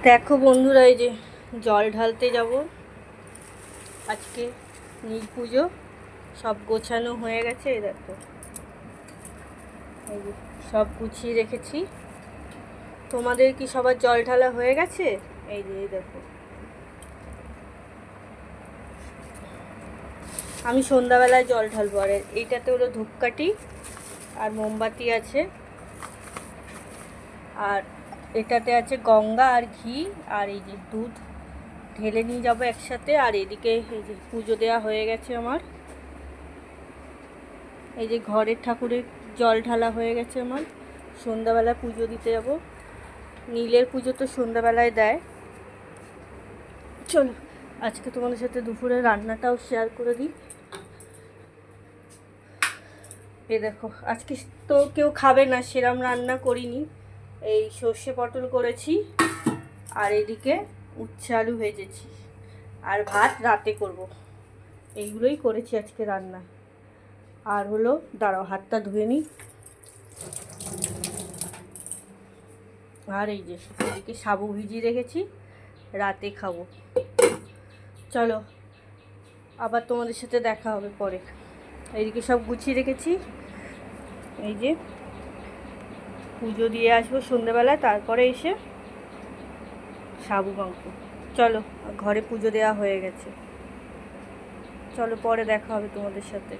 দেখো বন্ধুরা, এই যে জল ঢালতে যাব আজকে। নীল পুজো সব গোছানো হয়ে গেছে। এই দেখো, এই যে সব গুছিয়ে রেখেছি। তোমাদের কি সবার জল ঢালা হয়ে গেছে? এই যে এই দেখো, আমি সন্ধ্যাবেলায় জল ঢালবো। আর এইটাতে হলো ধূপকাঠি আর মোমবাতি আছে, আর এটাতে আছে গঙ্গা আর ঘি, আর এই যে দুধ ঢেলে নিয়ে যাবো একসাথে। আর এদিকে এই যে পুজো দেওয়া হয়ে গেছে আমার। এই যে ঘরের ঠাকুরের জল ঢালা হয়ে গেছে আমার। সন্ধ্যাবেলা পুজো দিতে যাব। নীলের পুজো তো সন্ধ্যাবেলায় দেয়। চলো আজকে তোমাদের সাথে দুপুরে রান্নাটাও শেয়ার করে দিই। এই দেখো, আজকে তো কেউ খাবে না, সেরম রান্না করিনি। এই সর্ষে পটল করেছি, আর এদিকে উচ্ছে আলু ভেজেছি, আর ভাত রাতে করব। এইগুলোই করেছি আজকে রান্না। আর হলো, দাঁড়াও হাতটা ধুয়ে নিই। আর এই যে এদিকে সাবু ভিজিয়ে রেখেছি, রাতে খাবো। চলো আবার তোমাদের সাথে দেখা হবে পরে। এইদিকে সব গুছিয়ে রেখেছি। এই যে পুজো দিয়ে আসবো সন্ধ্যেবেলায়, তারপরে এসে সাবু মাংস। চলো, ঘরে পুজো দেওয়া হয়ে গেছে। চলো পরে দেখা হবে তোমাদের সাথে।